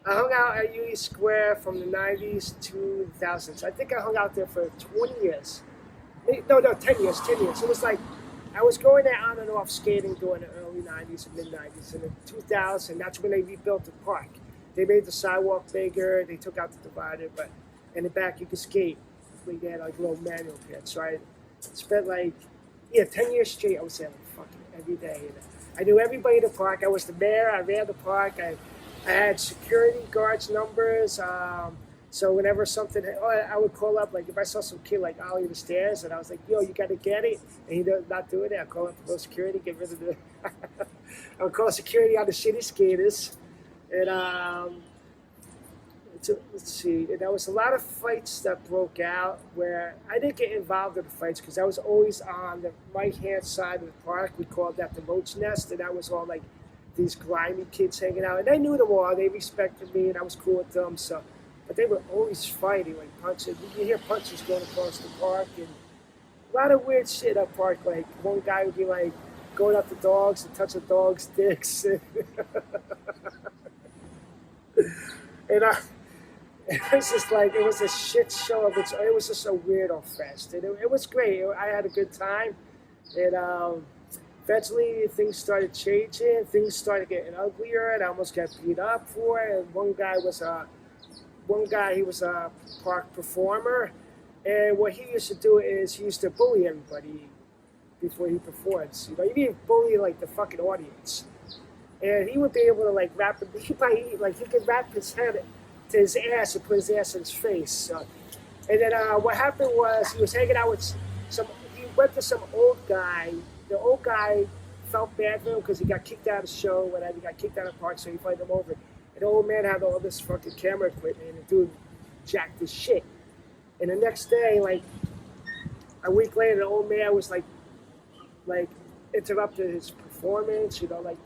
I hung out at UE Square from the 90s to the 2000s. I think I hung out there for 20 years. No, 10 years, 10 years. It was like I was going there on and off skating during the early 90s and mid 90s. And in 2000, that's when they rebuilt the park. They made the sidewalk bigger, they took out the divider, but in the back you could skate. We had like little manual pits. So I spent like, yeah, 10 years straight. I was there like fucking every day. You know? I knew everybody in the park. I was the mayor. I ran the park. I had security guards numbers. So whenever something, I would call up, like if I saw some kid like ollie the stairs, and I was like, "Yo, you got to get it," and he does not doing it, I'd call up the security, get rid of the. I would call security on the shitty skaters, and let's see, and there was a lot of fights that broke out where I didn't get involved in the fights because I was always on the right hand side of the park. We called that the roach nest, and that was all like these grimy kids hanging out, and I knew them all. They respected me, and I was cool with them. So, but they were always fighting, like punching. You could hear punches going across the park, and a lot of weird shit at park. Like one guy would be like going up to dogs and touching dogs' dicks, and it was just like it was a shit show of its. It was just a weirdo fest, and it was great. I had a good time, and eventually things started changing. Things started getting uglier, and I almost got beat up for it. And one guy he was a park performer, and what he used to do is he used to bully everybody before he performs. You know, he didn't bully like the fucking audience, and he would be able to like rap. He could wrap his head to his ass and put his ass in his face. And then what happened was he was hanging out with some. He went to some old guy. The old guy felt bad for him because he got kicked out of the show. Whatever, he got kicked out of the park, so he invited him over. And the old man had all this fucking camera equipment, and the dude jacked his shit. And the next day, like a week later, the old man was like interrupted his performance. You know, like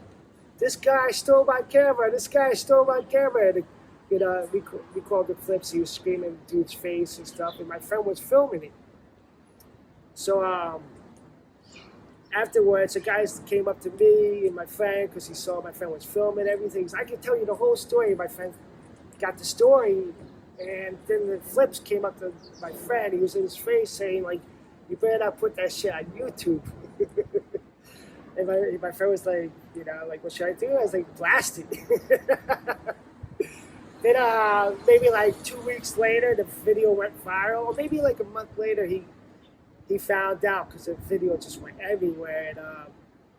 this guy stole my camera. This guy stole my camera. And you know, we called it flips. He was screaming in the dude's face and stuff, and my friend was filming it. So afterwards, the guys came up to me and my friend because he saw my friend was filming everything. So I can tell you the whole story. My friend got the story, and then the flips came up to my friend. He was in his face saying like, "You better not put that shit on YouTube." And my friend was like, you know, like, "What should I do?" I was like, "Blast it." Then maybe like 2 weeks later, the video went viral. Or maybe like a month later, he found out because the video just went everywhere. And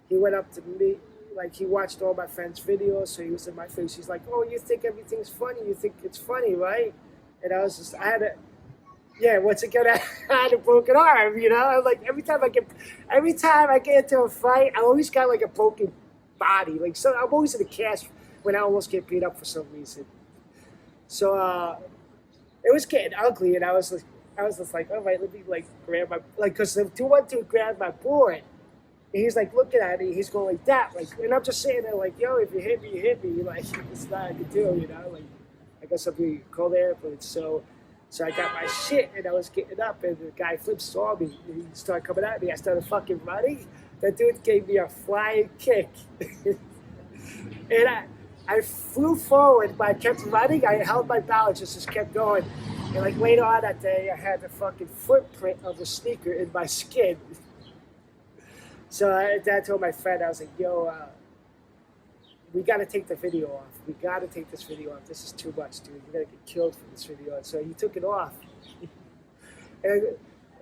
he went up to me, like he watched all my friends' videos, so he was in my face. He's like, "Oh, you think everything's funny? You think it's funny, right?" And I was just, I had a, yeah. Once again, I had a broken arm. You know, like every time I get into a fight, I always got like a broken body. Like so, I'm always in a cast when I almost get beat up for some reason. So it was getting ugly, and I was just like, all right, let me like grab my because the dude grabbed my board, and he's like looking at it, he's going like that, like, and I'm just sitting there like, yo, if you hit me, you hit me, like it's not I can do, you know, like I guess I'll be called the airplane. So I got my shit, and I was getting up, and the guy flips saw me, and he started coming at me. I started fucking running. That dude gave me a flying kick, and I flew forward, but I kept running. I held my balance, just kept going. And like later on that day, I had the fucking footprint of the sneaker in my skin. So I told my friend, I was like, "Yo, we got to take the video off. We got to take this video off. This is too much, dude. You're gonna get killed for this video." And so he took it off. and,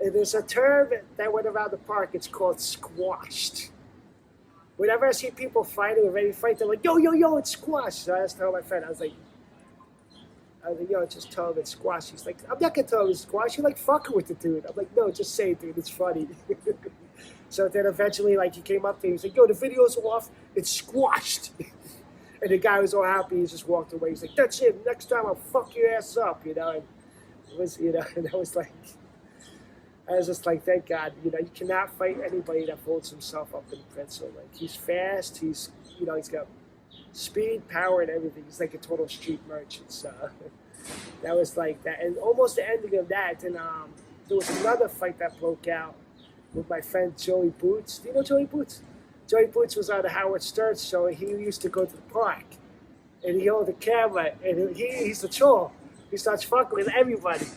and there's a term that went around the park. It's called squashed. Whenever I see people fighting or ready to fight, they're like, yo, it's squash. So I just told my friend, I was like, yo, just tell him it's squash. He's like, I'm not going to tell him it's squash. You're like fucking with the dude. I'm like, no, just say it, dude. It's funny. So then eventually, like, he came up to me. He was like, yo, the video's off. It's squashed. And the guy was all happy. He just walked away. He's like, that's it. Next time I'll fuck your ass up, you know. And it was, you know, and I was just like, thank God, you know, you cannot fight anybody that holds himself up in a pencil. Like, he's fast, he's got speed, power, and everything. He's like a total street merchant. So that was like that. And almost the ending of that, and there was another fight that broke out with my friend Joey Boots. Do you know Joey Boots? Joey Boots was on the Howard Stern show, and he used to go to the park. and he holds the camera, and he's the troll. He starts fucking with everybody.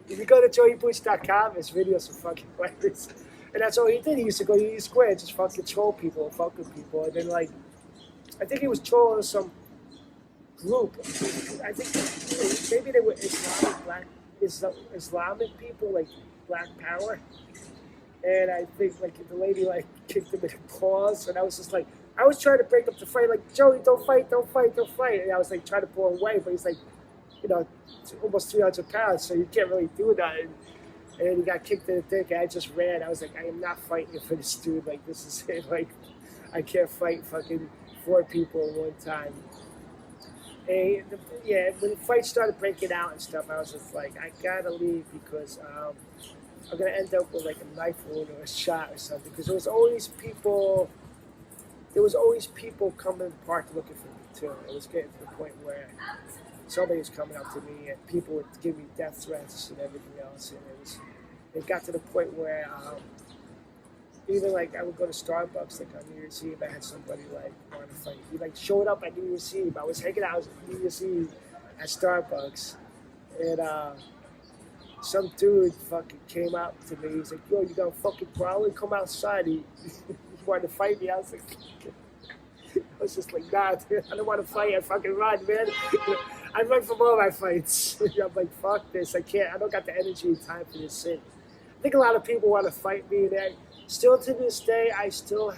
If you go to joeybutch.com, his videos are fucking hilarious. And that's all he did. He used to go to E Square and just fucking troll people and fuck with people. And then, like, I think he was trolling some group. I think maybe they were Islamic people, like Black Power. And I think, like, the lady, like, kicked him in the paws. And I was just like, I was trying to break up the fight. Like, Joey, don't fight, don't fight, don't fight. And I was, like, trying to pull him away. But he's, like, you know, almost 300 pounds. So you can't really do that. And then he got kicked in the dick. And I just ran. I was like, I am not fighting for this dude. Like, this is it. Like, I can't fight fucking 4 people at one time. And, yeah, when the fight started breaking out and stuff, I was just like, I gotta leave because I'm gonna end up with like a knife wound or a shot or something. Because there was always people coming to the park looking for me too. It was getting to the point where somebody was coming up to me and people would give me death threats and everything else. And it got to the point where even like I would go to Starbucks like on New Year's Eve. I had somebody like want to fight. He like showed up at New Year's Eve. I was hanging out at New Year's Eve at Starbucks, and some dude fucking came out to me. He's like, "Yo, you got a fucking problem? Come outside." He wanted to fight me. I was like, I was just like, nah, dude, I don't want to fight. I fucking run, man. I run from all my fights. I'm like, fuck this. I can't. I don't got the energy and time for this shit. I think a lot of people want to fight me. And still to this day, I still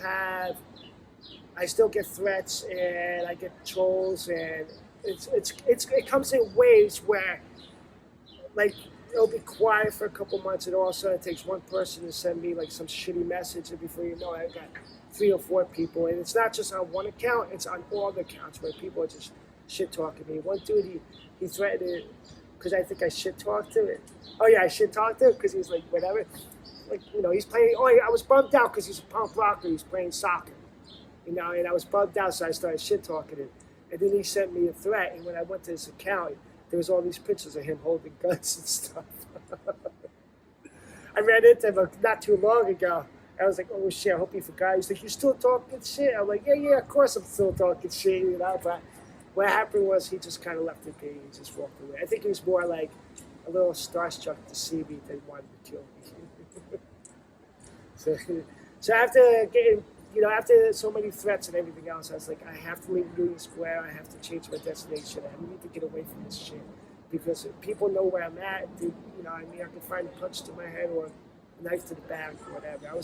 get threats and I get trolls, and it comes in waves where, like, it'll be quiet for a couple months, and all of a sudden it takes one person to send me like some shitty message, and before you know it, I got 3 or 4 people, and it's not just on one account; it's on all the accounts where people are just shit talking me. One dude, he threatened it because I think I shit talked him. Oh yeah, I shit talked him because he's like whatever, like he's playing. Oh, I was bummed out because he's a punk rocker. He's playing soccer, and I was bummed out, so I started shit talking him, and then he sent me a threat, and when I went to his account, there was all these pictures of him holding guns and stuff. I ran into him not too long ago. I was like, oh shit, I hope he forgot. He's like, you still talking shit? I'm like, yeah, of course I'm still talking shit, But what happened was he just kind of left it be. He just walked away. I think he was more like a little starstruck to see me than wanted to kill me. so after getting, after so many threats and everything else, I was like, I have to leave Union Square. I have to change my destination. I need to get away from this shit. Because people know where I'm at. I can find a punch to my head or a knife to the back or whatever.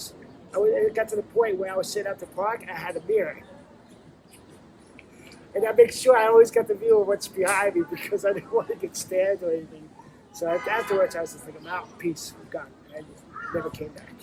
It got to the point where I was sitting at the park, I had a mirror. And I make sure I always got the view of what's behind me because I didn't want to get stabbed or anything. So afterwards, I was just like, I'm out, peace, I'm gone. And I never came back.